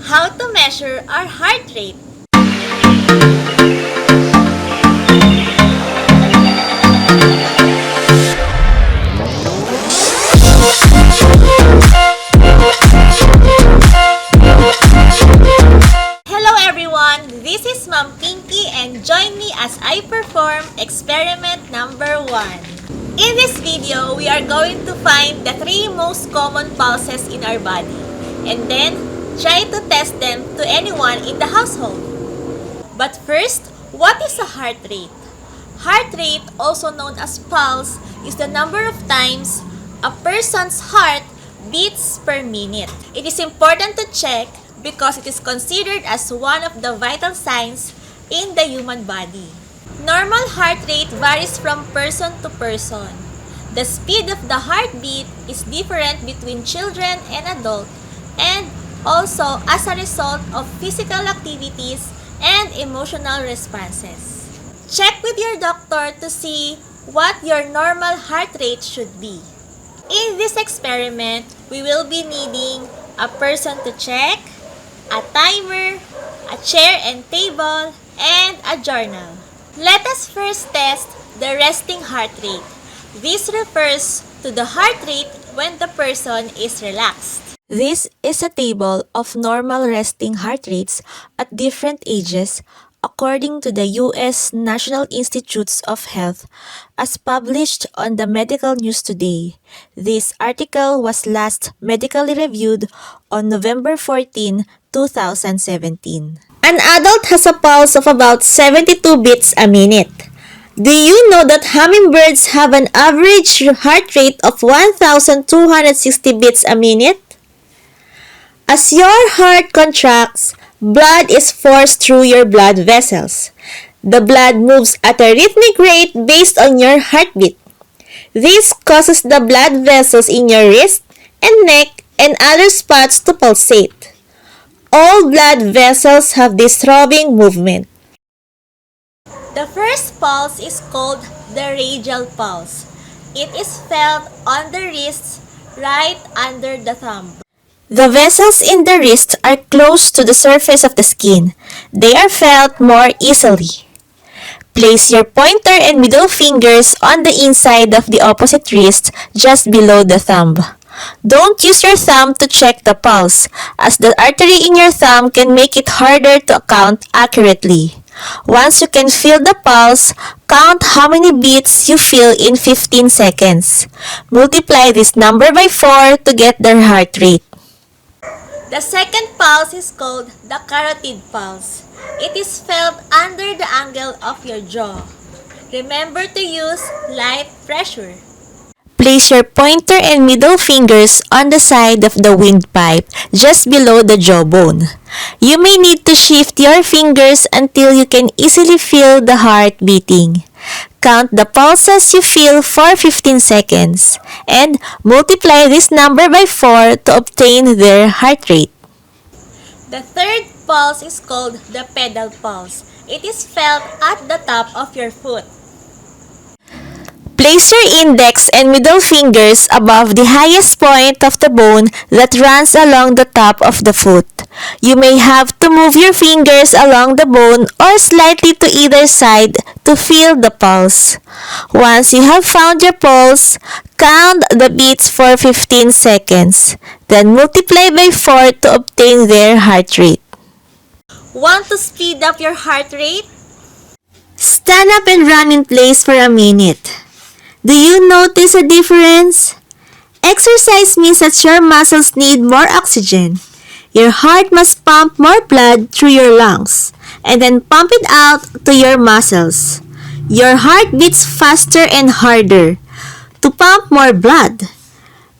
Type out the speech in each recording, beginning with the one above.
How to measure our heart rate. Hello everyone, this is Ma'am Pinky and join me as I perform experiment number 1. In this video, we are going to find the 3 most common pulses in our body and then try to test them to anyone in the household. But first, what is a heart rate? Heart rate, also known as pulse, is the number of times a person's heart beats per minute. It is important to check because it is considered as one of the vital signs in the human body. Normal heart rate varies from person to person. The speed of the heartbeat is different between children and adults, and also as a result of physical activities and emotional responses. Check with your doctor to see what your normal heart rate should be. In this experiment, we will be needing a person to check, a timer, a chair and table, and a journal. Let us first test the resting heart rate. This refers to the heart rate when the person is relaxed. This is a table of normal resting heart rates at different ages according to the U.S. National Institutes of Health as published on the Medical News Today. This article was last medically reviewed on November 14, 2017. An adult has a pulse of about 72 beats a minute. Do you know that hummingbirds have an average heart rate of 1,260 beats a minute? As your heart contracts, blood is forced through your blood vessels. The blood moves at a rhythmic rate based on your heartbeat. This causes the blood vessels in your wrist and neck and other spots to pulsate. All blood vessels have this throbbing movement. The first pulse is called the radial pulse. It is felt on the wrists right under the thumb. The vessels in the wrist are close to the surface of the skin. They are felt more easily. Place your pointer and middle fingers on the inside of the opposite wrist just below the thumb. Don't use your thumb to check the pulse, as the artery in your thumb can make it harder to count accurately. Once you can feel the pulse, count how many beats you feel in 15 seconds. Multiply this number by 4 to get the heart rate. The second pulse is called the carotid pulse. It is felt under the angle of your jaw. Remember to use light pressure. Place your pointer and middle fingers on the side of the windpipe, just below the jawbone. You may need to shift your fingers until you can easily feel the heart beating. Count the pulses you feel for 15 seconds, and multiply this number by 4 to obtain their heart rate. The third pulse is called the pedal pulse. It is felt at the top of your foot. Place your index and middle fingers above the highest point of the bone that runs along the top of the foot. You may have to move your fingers along the bone or slightly to either side to feel the pulse. Once you have found your pulse, count the beats for 15 seconds. Then multiply by 4 to obtain their heart rate. Want to speed up your heart rate? Stand up and run in place for a minute. Do you notice a difference? Exercise means that your muscles need more oxygen. Your heart must pump more blood through your lungs and then pump it out to your muscles. Your heart beats faster and harder to pump more blood.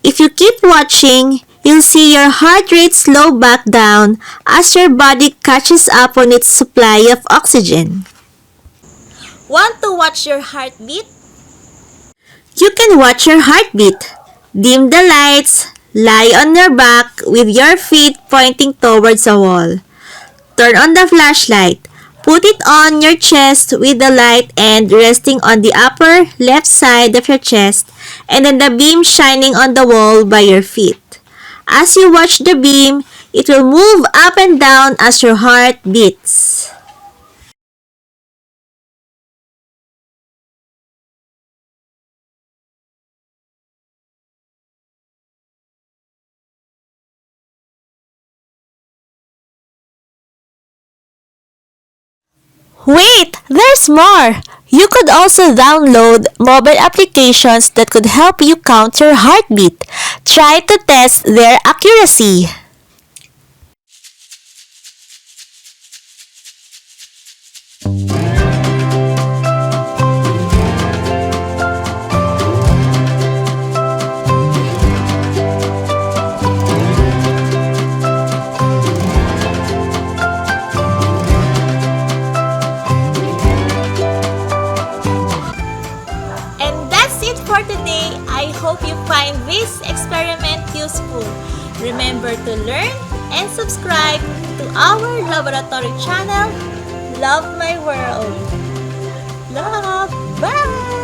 If you keep watching, you'll see your heart rate slow back down as your body catches up on its supply of oxygen. Want to watch your heartbeat? You can watch your heartbeat. Dim the lights, lie on your back with your feet pointing towards a wall. Turn on the flashlight. Put it on your chest with the light end resting on the upper left side of your chest and then the beam shining on the wall by your feet. As you watch the beam, It will move up and down as your heart beats. Wait, there's more! You could also download mobile applications that could help you count your heartbeat. Try to test their accuracy. For today, I hope you find this experiment useful. Remember to learn and subscribe to our laboratory channel. Love my world. Love. Bye!